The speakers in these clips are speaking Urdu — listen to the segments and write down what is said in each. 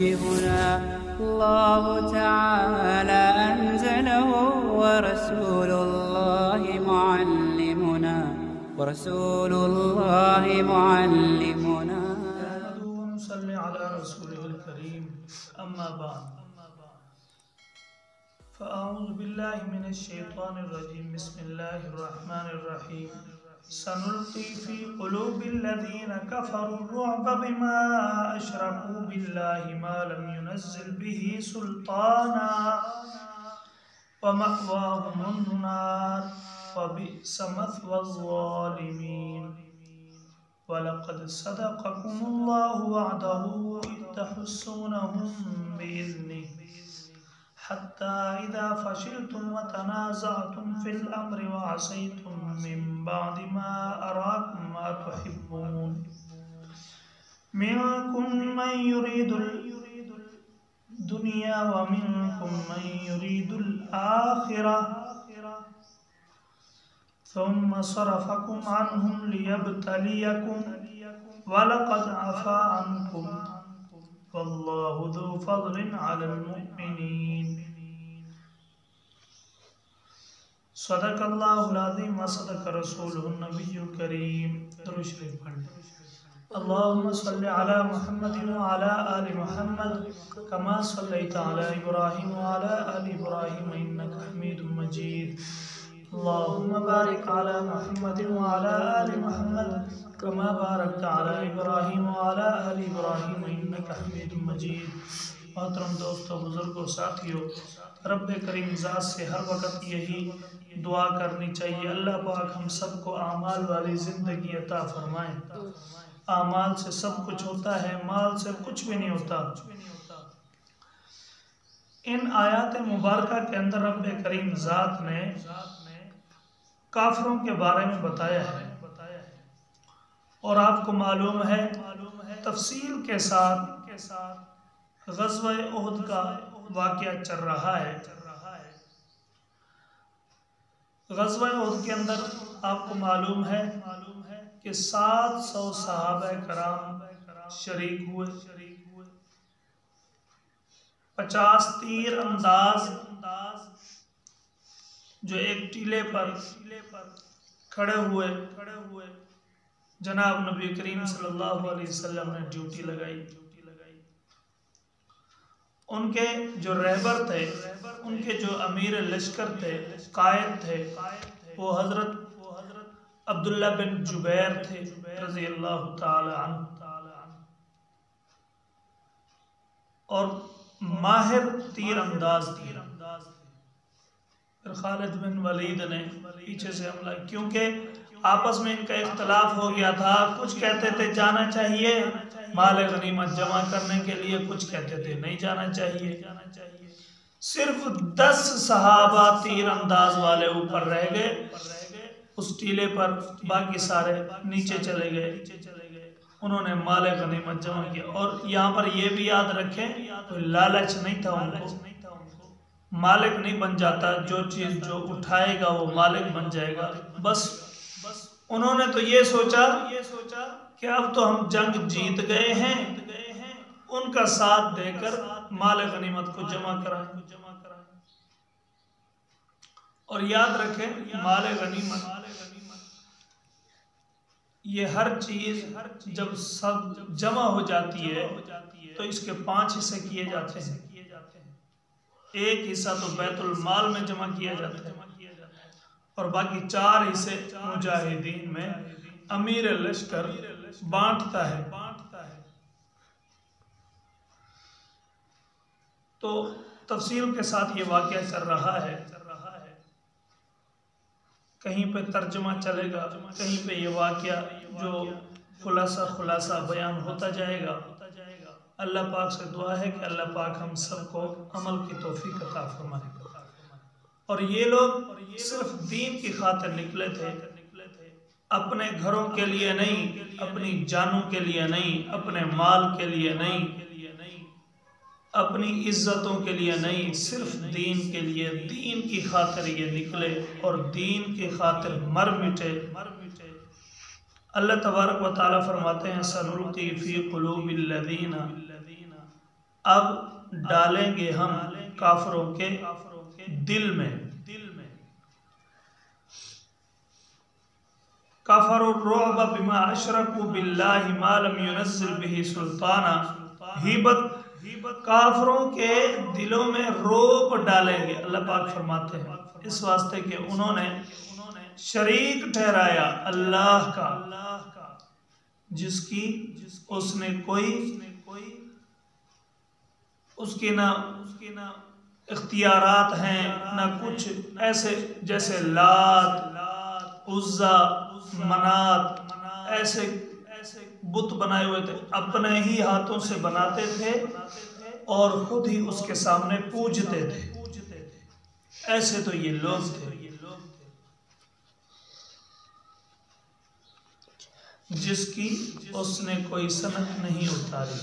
هنا الله تعالى أنزله ورسول الله معلمنا ونصلي على رسوله الكريم أما بعد فأعوذ بالله من الشيطان الرجيم بسم الله الرحمن الرحيم سنلقي في قلوب الذين كفروا الرعب بما أشركوا بالله ما لم ينزل به سلطانا ومأواهم النار وبئس مثوى الظالمين وَلَقَدْ صَدَقَكُمُ اللَّهُ وَعْدَهُ إِذْ تَحُسُّونَهُم بِإِذْنِهِ حَتَّى إِذَا فَشِلْتُمْ وَتَنَازَعْتُمْ فِي الْأَمْرِ وَعَصَيْتُم مِّن بَعْدِ مَا أَرَاكُم مَّا تُحِبُّونَ مِنكُم مَّن يُرِيدُ الدُّنْيَا وَمِنكُم مَّن يُرِيدُ الْآخِرَةَ ثم صرفكم عنهم ليبتليكم ولقد عفا عنكم والله ذو فضل على المؤمنين صدق اللہ العظیم وصدق رسولہ النبی الکریم. درود شریف پڑھیں. اللہم صلی علی محمد وعلی آل محمد کما صلیت علی ابراہیم وعلی آل ابراہیم انک حمید مجید. اللهم بارك على محمد وعلى آل محمد كما باركت على إبراهيم وعلى آل إبراهيم إنك حميد مجيد. محترم دوستو، بزرگوں، ساتھیو، رب کریم ذات سے ہر وقت یہی دعا کرنی چاہیے اللہ پاک ہم سب کو اعمال والی زندگی عطا فرمائیں. اعمال سے سب کچھ ہوتا ہے، مال سے کچھ بھی نہیں ہوتا. ان آیات مبارکہ کے اندر رب کریم ذات نے کافروں کے بارے میں بتایا ہے اور آپ کو معلوم ہے تفصیل کے ساتھ غزوہ احد کا واقعہ چل رہا ہے. غزوہ احد کے اندر آپ کو معلوم ہے کہ 700 صحابہ کرام شریک ہوئے. 50 تیر انداز جو ایک ٹیلے پر کھڑے ہوئے جناب نبی کریم صلی اللہ علیہ وسلم نے ڈیوٹی لگائی. ان کے جو رہبر تھے، ان کے جو امیر لشکر تھے، قائد تھے، وہ حضرت عبداللہ بن جبیر تھے رضی اللہ تعالی عنہ. اور ماہر تیر انداز تھے. خالد بن ولید نے پیچھے سے حملہ، کیونکہ آپس میں ان کا اختلاف ہو گیا تھا. کچھ کہتے تھے جانا چاہیے مال غنیمت جمع کرنے کے لیے، کچھ کہتے تھے نہیں جانا چاہیے. صرف 10 صحابہ تیر انداز والے اوپر رہ گئے اس ٹیلے پر، باقی سارے نیچے چلے گئے. انہوں نے مال غنیمت جمع کیا. اور یہاں پر یہ بھی یاد رکھیں کوئی لالچ نہیں تھا ان کو. مالک نہیں بن جاتا، جو چیز جو اٹھائے گا وہ مالک بن جائے گا. بس انہوں نے تو یہ سوچا کہ اب تو ہم جنگ جیت گئے ہیں، ان کا ساتھ دے کر مال غنیمت کو جمع کرائیں. اور یاد رکھیں مال غنیمت یہ ہر چیز جب سب جمع ہو جاتی ہے تو اس کے 5 حصے کیے جاتے ہیں. ایک حصہ تو بیت المال میں جمع کیا جاتا ہے اور باقی 4 حصے مجاہدین میں امیر لشکر بانٹتا ہے. تو تفصیل کے ساتھ یہ واقعہ چل رہا ہے. کہیں پہ ترجمہ چلے گا، کہیں پہ یہ واقعہ جو خلاصہ بیان ہوتا جائے گا. اللہ پاک سے دعا ہے کہ اللہ پاک ہم سب کو عمل کی توفیق عطا فرمائے. اور یہ لوگ صرف دین کی خاطر نکلے تھے، اپنے گھروں کے لیے نہیں، اپنی جانوں کے لیے نہیں، اپنے مال کے لیے نہیں، اپنی عزتوں کے لیے نہیں، صرف دین کے لیے، دین کی خاطر یہ نکلے اور دین کی خاطر مر مٹے. اللہ تبارک و تعالیٰ فرماتے ہیں سَنُلْقِي فِي قُلُوبِ الَّذِينَ اب ڈالیں گے ہم کافروں کے دل میں کفروا الرعب بما اشرکوا باللہ ما لم ينزل به سلطانا، کافروں کے دلوں میں رعب ڈالیں گے، اللہ پاک فرماتے ہیں اس واسطے کہ انہوں نے شریک ٹھہرایا اللہ کا جس کی اس نے اس کے نہ اختیارات ہیں نہ کچھ، ایسے جیسے لات، عزا، منات، ایسے بت بنائے ہوئے تھے، اپنے ہی ہاتھوں سے بناتے تھے اور خود ہی اس کے سامنے پوجتے تھے، ایسے تو یہ لوگ تھے جس کی اس نے کوئی سند نہیں اتاری،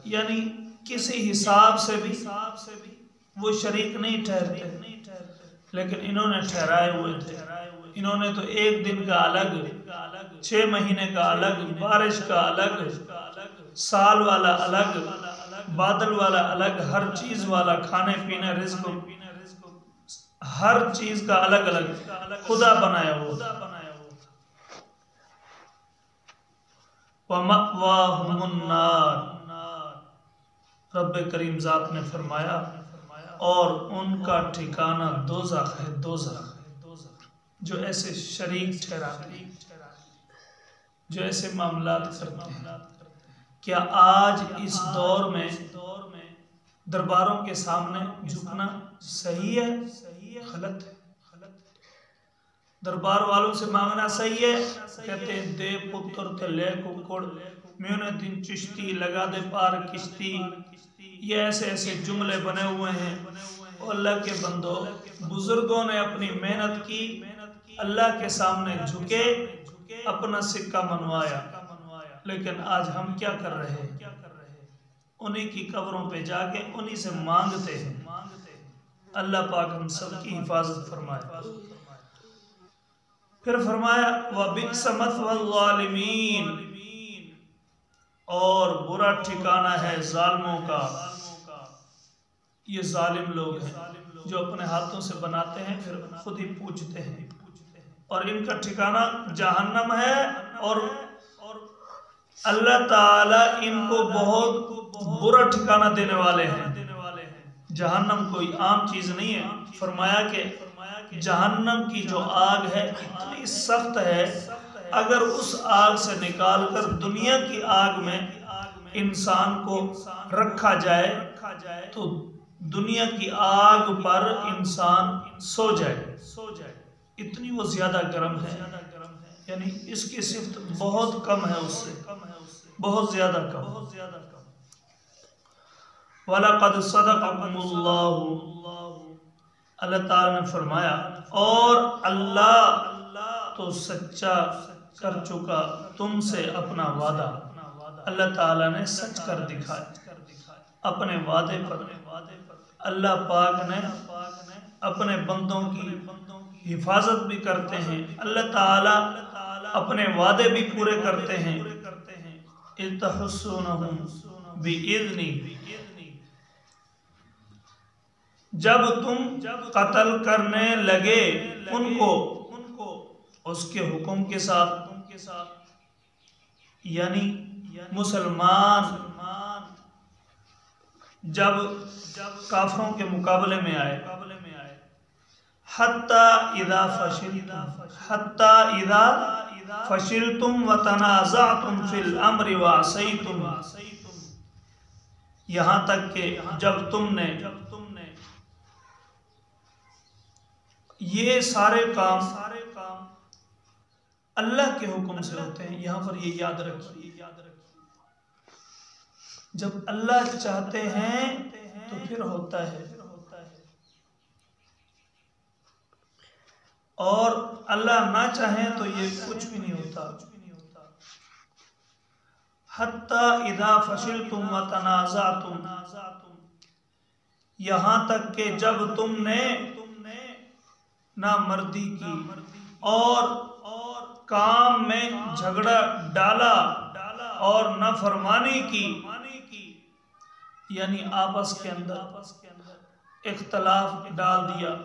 یعنی کسی حساب سے بھی وہ شریک نہیں ٹھہرتے، لیکن انہوں نے ٹھہرائے ہوئے تھے، انہوں نے تو ایک دن کا الگ، 6 مہینے کا الگ، بارش کا الگ، سال والا الگ، بادل والا الگ، ہر چیز والا، کھانے پینے، رزق، ہر چیز کا الگ الگ خدا بنایا ہوا، وَمَأْوَاهُمُ النَّارِ، رب کریم ذات نے فرمایا اور ان کا ٹھکانہ دوزخ ہے، دوزخ جو ایسے شریک ٹھہراتے ہیں، جو ایسے معاملات کرتے ہیں۔ کیا آج اس دور میں درباروں کے سامنے جھکنا صحیح ہے؟ غلط ہے۔ دربار والوں سے مانگنا صحیح ہے؟ کہتے ہیں دے پتر تے لے ککڑ، میونے دن چشتی لگا دے پار کشتی، یہ ایسے ایسے جملے بنے ہوئے ہیں۔ اللہ کے بندو، بزرگوں نے اپنی محنت کی، اللہ کے سامنے جھکے، اپنا سکہ منوایا، لیکن آج ہم کیا کر رہے ہیں؟ انہی کی قبروں پہ جا کے انہی سے مانگتے ہیں۔ اللہ پاک ہم سب کی حفاظت فرمائے۔ پھر فرمایا وَبِئْسَ مَثْوَى الظَّالِمِينَ، اور برا ٹھکانہ ہے ظالموں کا۔ یہ ظالم لوگ ہیں جو اپنے ہاتھوں سے بناتے ہیں پھر خود ہی پوجتے ہیں، اور ان کا ٹھکانہ جہنم ہے، اور اللہ تعالیٰ ان کو بہت برا ٹھکانہ دینے والے ہیں۔ جہنم کوئی عام چیز نہیں ہے، فرمایا کہ جہنم کی جو آگ ہے اتنی سخت ہے، اگر اس آگ سے نکال کر دنیا کی آگ میں انسان کو رکھا جائے تو دنیا کی آگ پر انسان سو جائے، اتنی وہ زیادہ گرم ہے، یعنی اس کی صفت بہت کم ہے، اس سے بہت زیادہ کم۔ وَلَقَدْ صَدَقَكُمُ اللَّهُ، اللہ تعالیٰ نے فرمایا اور اللہ تو سچا کر چکا تم سے اپنا وعدہ، اللہ تعالیٰ نے سچ کر دکھایا اپنے وعدے پر۔ اللہ پاک نے اپنے بندوں کی حفاظت بھی کرتے ہیں، اللہ تعالیٰ اپنے وعدے بھی پورے کرتے ہیں۔ اِذْ تَحُسُّونَهُمْ بِإِذْنِهِ، جب تم قتل کرنے لگے ان کو اس کے حکم کے ساتھ، یعنی مسلمان جب کافروں کے مقابلے میں آئے، حَتَّى إِذَا فَشِلْتُمْ وَتَنَازَعْتُمْ فِي الْأَمْرِ وَعَصَيْتُمْ، یہاں تک کہ جب تم نے یہ سارے کام اللہ کے حکم سے ہوتے ہیں، یہاں پر یہ یاد رکھیے، جب اللہ چاہتے ہیں تو پھر ہوتا ہے، اور اللہ نہ چاہیں تو یہ کچھ بھی نہیں ہوتا۔ حَتَّى إِذَا فَشِلْتُمْ وَتَنَازَعْتُمْ، یہاں تک کہ جب تم نے نامردی کی اور کام میں جھگڑا ڈالا اور نافرمانی کی، یعنی آپس کے اندر اختلاف ڈال دیا،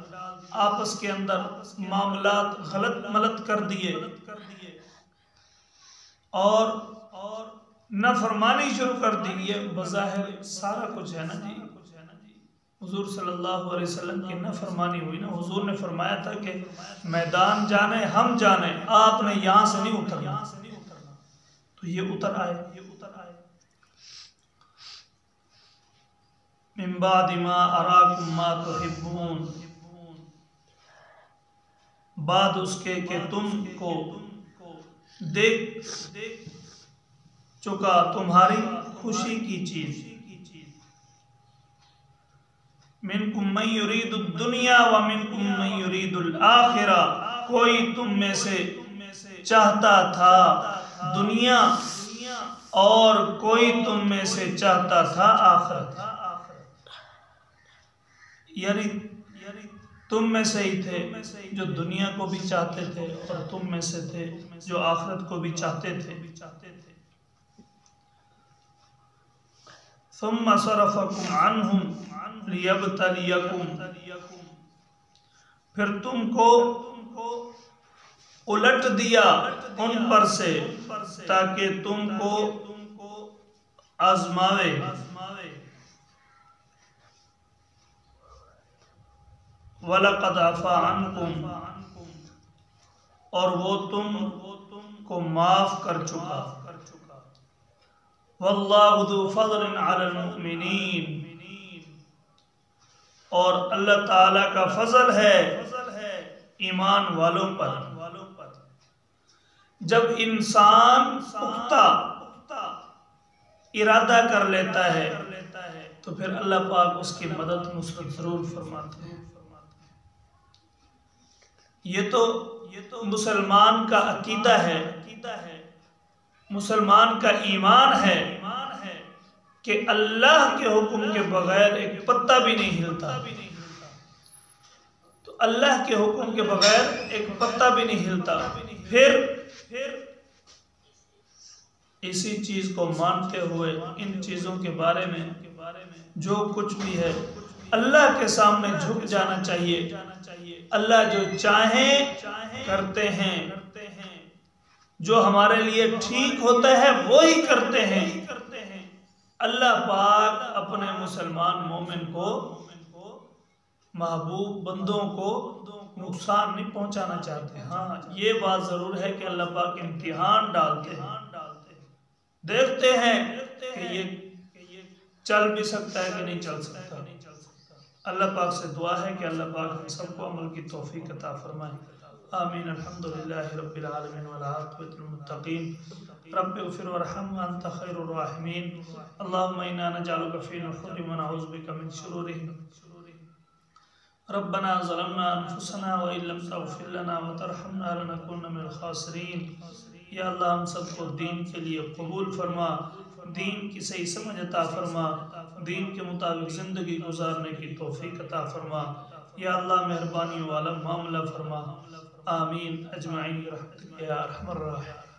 آپس کے اندر معاملات غلط ملت کر دیے اور نافرمانی شروع کر دی، یہ بظاہر سارا کچھ ہے نا جی، حضور صلی اللہ علیہ وسلم کی نافرمانی ہوئی نا۔ حضور نے فرمایا تھا کہ میدان جانے ہم جانے، آپ نے یہاں سے نہیں اترنا، تو یہ اتر آئے۔ من بعد ما اراکم ما تحبون، بعد اس کے کہ تم کو دیکھ چکا تمہاری خوشی کی چیز۔ منکم من یرید الدنیا ومنکم من یرید الآخرہ، کوئی تم میں سے چاہتا تھا دنیا اور کوئی تم میں سے چاہتا تھا آخرت، یعنی تم میں سے ہی تھے جو دنیا کو بھی چاہتے تھے اور تم میں سے تھے جو آخرت کو بھی چاہتے تھے۔ ثم صرفکم عنہم لیبتلیکم، پھر تم کو الٹ دیا ان پر سے تاکہ تم کو آزمائے۔ وَلَقَدْ عَفَا عَنْكُمْ، اور وہ تم کو معاف کر چکا۔ وَاللَّهُ ذُو فَضْلٍ عَلَى الْمُؤْمِنِينَ، اور اللہ تعالیٰ کا فضل ہے ایمان والوں پر۔ جب انسان پختہ ارادہ کر لیتا ہے تو پھر اللہ پاک اس کی مدد نصرت ضرور فرماتے ہیں۔ یہ تو مسلمان کا عقیدہ ہے، مسلمان کا ایمان ہے کہ اللہ کے حکم کے بغیر ایک پتا بھی نہیں ہلتا، تو اللہ کے حکم کے بغیر ایک پتا بھی نہیں ہلتا۔ پھر اسی چیز کو مانتے ہوئے ان چیزوں کے بارے میں جو کچھ بھی ہے اللہ کے سامنے جھک جانا چاہیے۔ اللہ جو چاہیں کرتے ہیں، جو ہمارے لیے ٹھیک ہوتا ہے وہی کرتے ہیں۔ اللہ پاک اپنے مسلمان مومن کو، محبوب بندوں کو نقصان نہیں پہنچانا چاہتے۔ ہاں یہ بات ضرور ہے کہ اللہ پاک امتحان ڈالتے ہیں، دیکھتے ہیں کہ یہ چل بھی سکتا ہے کہ نہیں چل سکتا۔ اللہ پاک سے دعا ہے کہ اللہ پاک ہم سب کو عمل کی توفیق عطا فرمائے۔ آمین۔ الحمدللہ رب العالمین والعاقبۃ للمتقین۔ رب اغفر وارحم وانت خیر الراحمین۔ اللہم انا نجعلک فی نحورہم ونعوذ بک من شرورہم۔ ربنا ظلمنا انفسنا وان لم تغفر لنا وترحمنا لنکونن من الخاسرین۔ یا اللہ ہم سب کو دین کے لیے قبول فرما، دین کی صحیح سمجھ عطا فرما، دین کے مطابق زندگی گزارنے کی توفیق عطا فرما۔ یا اللہ مہربانی والا معاملہ فرما۔ آمین اجمعین برحمتک یا ارحم الراحمین۔